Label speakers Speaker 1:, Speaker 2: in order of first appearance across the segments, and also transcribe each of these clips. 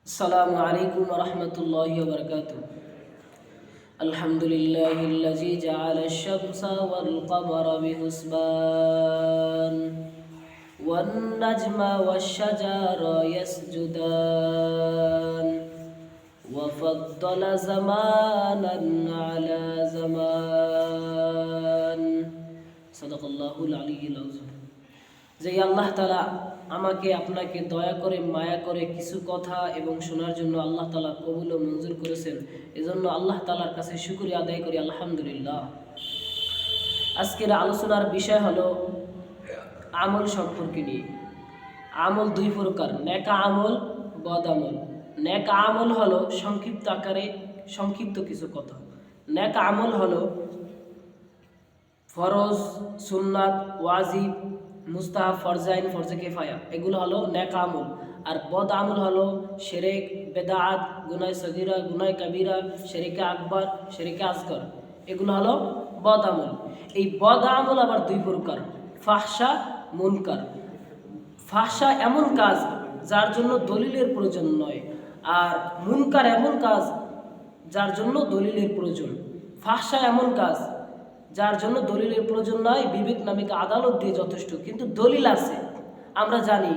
Speaker 1: السلام عليكم ورحمة الله وبركاته. الحمد لله الذي جعل الشمس والقمر بحسبان والنجم والشجر يسجدان وفضل زمانا على زمان صدق الله العلي العظيم. যে আল্লাহ তাআলা আমাকে আপনাকে দয়া করে মায়া করে কিছু কথা এবং শোনার জন্য আল্লাহ তাআলা কবুল ও মঞ্জুর করেছেন, এজন্য আল্লাহ তাআলার কাছে শুকরিয়া আদায় করি আলহামদুলিল্লাহ। আজকের আলোচনার বিষয় হলো আমল সম্পর্কে নিয়ে। আমল দুই প্রকার, নেক আমল, বদ আমল। নেক আমল হলো সংক্ষিপ্ত আকারে সংক্ষিপ্ত কিছু কথা। নেক আমল হলো ফরজ, সুন্নাত, ওয়াজিব, মুস্তাহাব, ফরজাইন, ফরজে কিফায়া, এগুলো হলো নেক আমল। আর বদ আমল হলো শিরক, বেদাত, গুনাহ সগীরা, গুনাহ কাবীরা, শিরক আকবার, শিরক আসগর, এগুলো হলো বদ আমল। এই বদ আমল আবার দুই প্রকার, ফাহশা, মুনকার। ফাহশা এমন কাজ যার জন্য দলিলের প্রয়োজন নয়, আর মুনকার এমন কাজ যার জন্য দলিলের প্রয়োজন। ফাহশা এমন কাজ যার জন্য দলিলের প্রয়োজন নয়, বিবেক নামিক আদালত দিয়ে যথেষ্ট, কিন্তু দলিল আছে। আমরা জানি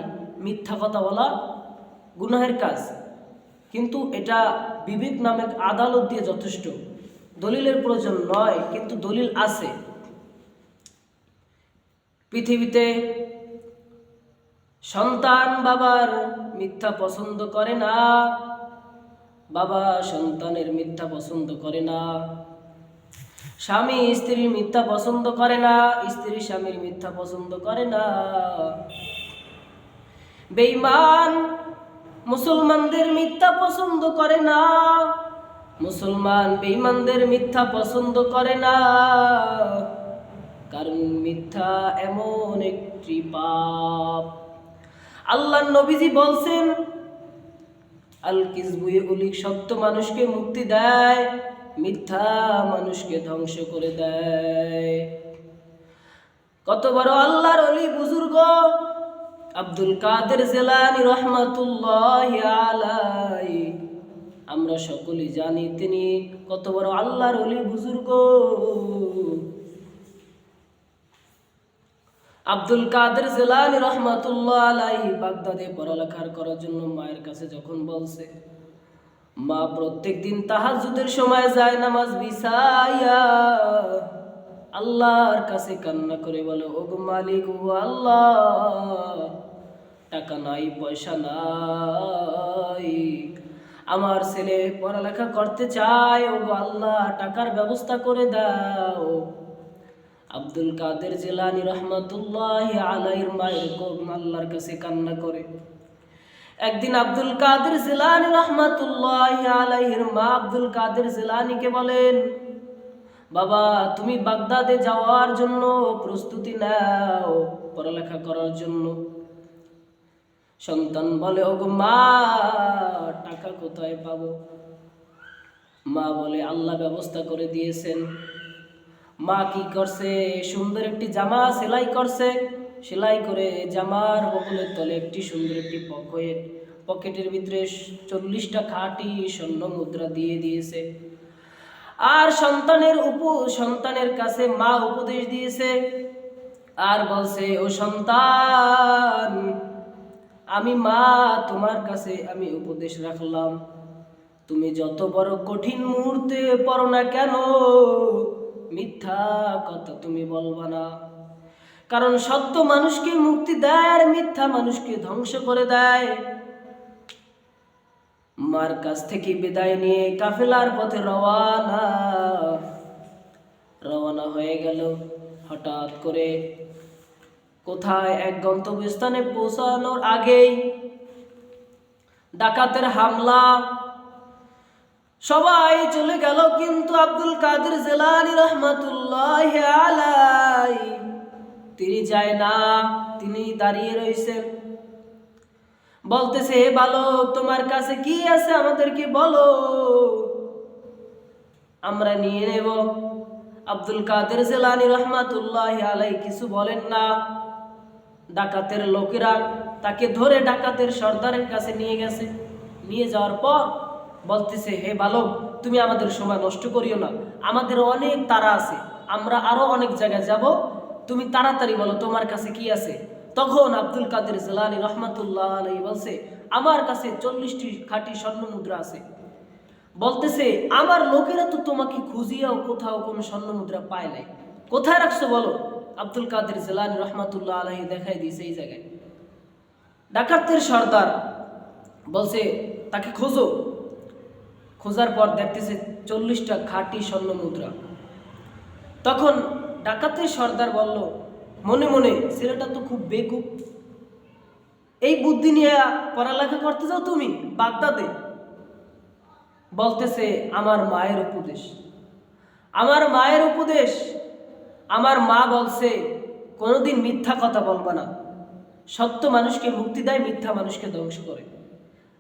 Speaker 1: মিথ্যা কথা বলা গুনাহের কাজ, কিন্তু এটা বিবেক নামিক আদালত দিয়ে যথেষ্ট, দলিলের প্রয়োজন নয়, কিন্তু দলিল আছে। পৃথিবীতে সন্তান বাবার মিথ্যা পছন্দ করে না, বাবা সন্তানের মিথ্যা পছন্দ করে না, স্বামী স্ত্রীর মিথ্যা পছন্দ করে না, স্ত্রী স্বামীর মিথ্যা পছন্দ করে না। বেঈমান মুসলমানদের মিথ্যা পছন্দ করে না, মুসলমান বেঈমানদের মিথ্যা পছন্দ করে না, কারণ মিথ্যা এমন একটি পাপ। আল্লাহর নবীজি বলছেন, আল কিযবু ইউলিক, সত্য মানুষকে মুক্তি দেয়, মিথ্যা মানুষকে ধ্বংস করে দেয়। কত বড় আল্লাহর ওলি বুজুর্গ আব্দুল কাদের জিলানী রাহমাতুল্লাহি আলাইহি, আমরা সকলেই জানি তিনি কত বড় আল্লাহর ওলি বুজুর্গ। আব্দুল কাদের জিলানী রাহমাতুল্লাহি আলাইহি বাগদাদে পড়ালেখা করার জন্য মায়ের কাছে যখন বলছে, মা প্রত্যেকদিন তাহাজ্জুদের সময় যায় নামাজ বিছাইয়া আল্লাহর কাছে কান্না করে বলে, ওগো মালিক, ও আল্লাহ, টাকা নাই, পয়সা নাই, আমার ছেলে পড়ালেখা করতে চায়, ওগো আল্লাহ টাকার ব্যবস্থা করে দাও। আব্দুল কাদের জিলানী রাহমাতুল্লাহি আলাইহির মায়ের আল্লাহর কাছে কান্না করে। একদিন আব্দুল কাদের জিলানী রাহমাতুল্লাহি আলাইহির মা আব্দুল কাদের জিলানীকে বলেন, বাবা তুমি বাগদাদে যাওয়ার জন্য প্রস্তুতি নাও, পড়ালেখা করার জন্য। সন্তান বলে, ওগো মা, টাকা কোথায় পাবো? মা বলে, আল্লাহ ব্যবস্থা করে দিয়েছেন। মা কি করছে, সুন্দর একটি জামা সেলাই করছে, সেলাই করে জামার বগলের তলে একটি সুন্দর একটি পকেটের ভিতরে 40টা খাঁটি স্বর্ণ মুদ্রা দিয়ে দিয়েছে। আর সন্তানের কাছে মা উপদেশ দিয়েছে, আর বলছে, ও সন্তান, আমি মা তোমার কাছে আমি উপদেশ রাখলাম, তুমি যত বড় কঠিন মুহূর্তে পড়ো না কেন, মিথ্যা কথা তুমি বলবা না, কারণ সত্য মানুষকে মুক্তি দেয় আর মিথ্যা মানুষকে ধ্বংস করে দেয়। মার কাছ থেকে বিদায় নিয়ে কাফেলার পথে রওয়ানা হয়ে গেল। হঠাৎ করে কোথায় এক গন্তব্যস্থানে পৌঁছানোর আগেই ডাকাতের হামলা, সবাই চলে গেল, কিন্তু আব্দুল কাদের জিলানী রাহমাতুল্লাহি আলাইহি তিনি যায় না, তিনি দাঁড়িয়ে রয়েছেন। বলতেছে, হে বালক, তোমার কাছে কি আছে আমাদেরকে বলো, আমরা নিয়ে নেব। আব্দুল কাদের জিলানী রাহমাতুল্লাহি আলাইহি কিছু বলেন না। ডাকাতের লোকেরা তাকে ধরে ডাকাতের সর্দারের কাছে নিয়ে গেছে। নিয়ে যাওয়ার পর বলতেছে, হে বালক, তুমি আমাদের সময় নষ্ট করিও না, আমাদের অনেক তাড়া আছে, আমরা আরো অনেক জায়গায় যাব, তুমি তাড়াতাড়ি বলো তোমার কাছে কি আছে। তখন আব্দুল কাদের জিলানী রহমাতুল্লাহ আলাইহি বলছে, আমার কাছে 40টি খাঁটি স্বর্ণ মুদ্রা আছে। বলতেছে, আমার লোকেরা তো তোমাকে খুঁজিয়াও কোথাও কোনো স্বর্ণ মুদ্রা পায় নাই, কোথায় রাখছো বলো। আব্দুল কাদের জিলানী রহমাতুল্লাহ আলাইহি দেখাই দিয়েছে এই জায়গায়। ডাকাতের সর্দার বলছে, তাকে খোঁজো। খোঁজার পর দেখতেছে 40টা খাঁটি স্বর্ণ মুদ্রা। তখন ডাকাতের সর্দার বলল মনে মনে, ছেলেটা তো খুব বেকুব, এই বুদ্ধি নিয়ে পড়ালেখা করতে যাও তুমি বাগদাদে। বলতেছে, আমার মায়ের উপদেশ, আমার মায়ের উপদেশ, আমার মা বলছে কোনোদিন মিথ্যা কথা বলবা না, সত্য মানুষকে মুক্তি দেয়, মিথ্যা মানুষকে ধ্বংস করে।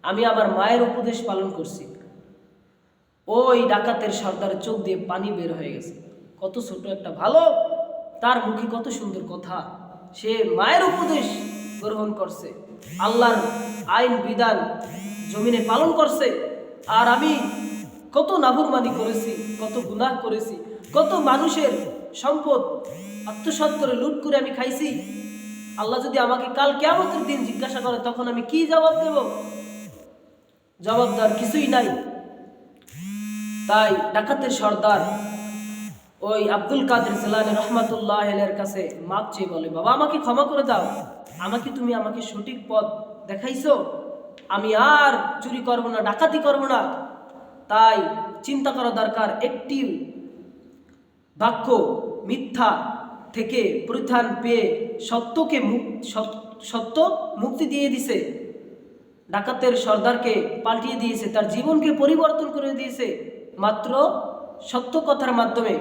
Speaker 1: আমি আমার মায়ের উপদেশ পালন করছি। ওই ডাকাতের সর্দারের চোখ দিয়ে পানি বের হয়ে গেছে। কত ছোট একটা ভালো, তার মুখে কত সুন্দর কথা, সে মায়ের উপদেশ গ্রহণ করছে, আল্লাহর আইন বিধান জমিনে পালন করছে। আর আমি কত নাফরমানি করেছি, কত গুনাহ করেছি, কত মানুষের সম্পদ আত্মসাৎ করে লুট করে আমি খাইছি। আল্লাহ যদি আমাকে কাল কিয়ামতের দিন জিজ্ঞাসা করে, তখন আমি কি জবাব দেব? জবাব দেওয়ার কিছুই নাই। তাই ডাকাতের সর্দার ওই আব্দুল কাদের জিলানী রহমাতুল্লাহ আলাইহির কাছে মাপ চেয়ে বলে, বাবা আমাকে ক্ষমা করে দাও, তুমি আমাকে সঠিক পথ দেখাইছো, আমি আর চুরি করব না, ডাকাতি করব না। তাই চিন্তা করা দরকার, একটি বাক্য মিথ্যা থেকে পরিত্রাণ পেয়ে সত্য মুক্তি দিয়ে দিছে, ডাকাতের সর্দারকে পাল্টিয়ে দিয়েছে, তার জীবনকে পরিবর্তন করে দিয়েছে মাত্র সত্য কথার মাধ্যমে।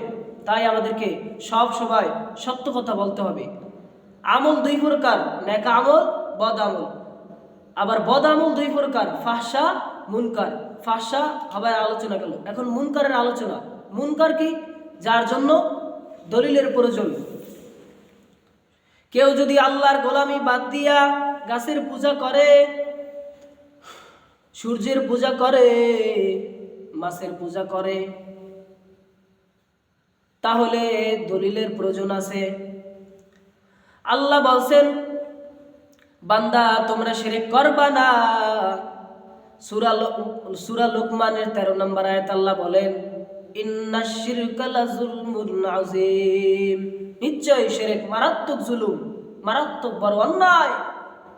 Speaker 1: তাই আমাদেরকে সব সময় সত্য কথা বলতে হবে। আমল দুই প্রকার, নেক আমল, বদ আমল। আবার বদ আমল দুই প্রকার, ফাহশা, মুনকার। ফাহশা হবে আলোচনা গেল, এখন মুনকারের আলোচনা। মুনকার কি? যার জন্য দলিলের প্রয়োজন। কেউ যদি আল্লাহর গোলামি বাদ দিয়া গাছের পূজা করে, সূর্যের পূজা করে, মাছের পূজা করে, তাহলে দলিলের প্রয়োজন আছে। আল্লাহ বলছেন, বান্দা তোমরা শিরক করবা না। সূরা লুকমানের 13 নম্বর আয়াত আল্লাহ বলেন, ইন্নাশ শিরকা লাযুলমুন আযীম, নিশ্চয় শিরক মারাত্মক জুলুম, মারাত্মক বড় অন্যায়।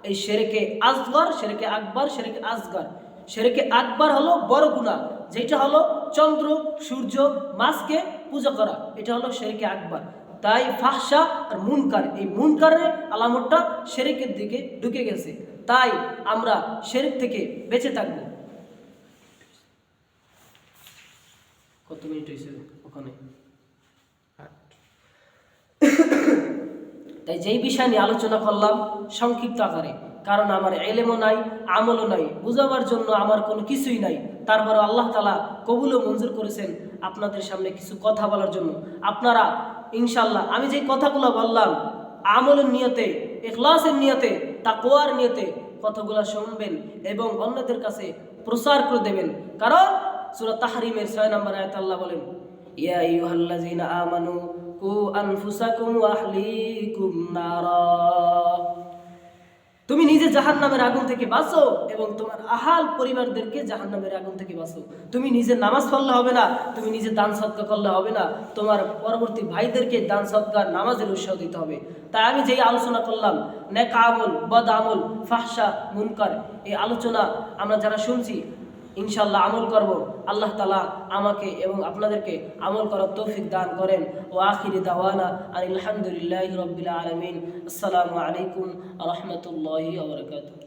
Speaker 1: এই শিরকে আসগর, শিরকে আকবার, শিরকে আসগর। শিরকে আকবার হলো বড় গুনাহ, যেটা হলো চন্দ্র, সূর্য, মাছকে পূজা করা, এটা হলো শিরকে আকবার। তাই ফাহশা আর মুনকার, এই মুনকারের আলামতটা শিরকের দিকে ঢুকে গেছে। তাই আমরা শিরক থেকে বেঁচে থাকবো। কত মিনিট হয়েছে ওখানে? তাই যেই বিষয় নিয়ে আলোচনা করলাম সংক্ষিপ্ত আকারে, কারণ আমার ইলমও নাই, আমলও নাই, বুঝাবার জন্য আমার কোনো কিছুই নাই। তারপরে আল্লাহ তাআলা কবুলও মঞ্জুর করেছেন আপনাদের সামনে কিছু কথা বলার জন্য। আপনারা ইনশাআল্লাহ আমি যে কথাগুলো বললাম, আমলের নিয়তে, ইখলাসের নিয়তে, তাকওয়ার নিয়তে কথাগুলো শুনবেন এবং অন্যদের কাছে প্রচার করে দেবেন। কারণ সূরা তাহরিমের 6 নম্বর আয়াত আল্লাহ বলেন, ইয়া আইয়ুহাল্লাযীনা আমানু কু আনফুসাকুম ওয়া আহলিকুম নারা, তুমি নিজে জাহান্নামের আগুন থেকে বাঁচো এবং তোমার আহাল পরিবারদেরকে জাহান্নামের আগুন থেকে বাঁচো। তুমি নিজে নামাজ পড়লে হবে না, তুমি নিজে দান সদকা করলে হবে না, তোমার পরবর্তী ভাইদেরকে দান সদকা নামাজের উৎসাহ দিতে হবে। তাই আমি যেই আলোচনা করলাম, নেক আমল, বদ আমল, ফাহশা, মুনকার, এই আলোচনা আমরা যারা শুনছি ইনশাআল্লাহ আমল করব। আল্লাহ তাআলা আমাকে এবং আপনাদেরকে আমল করার তৌফিক দান করেন। ও আখিরি দাওয়ানা আলহামদুলিল্লাহি রাব্বিল আলামিন। আসসালামু আলাইকুম ওয়া রাহমাতুল্লাহি ওয়া বারাকাতুহু।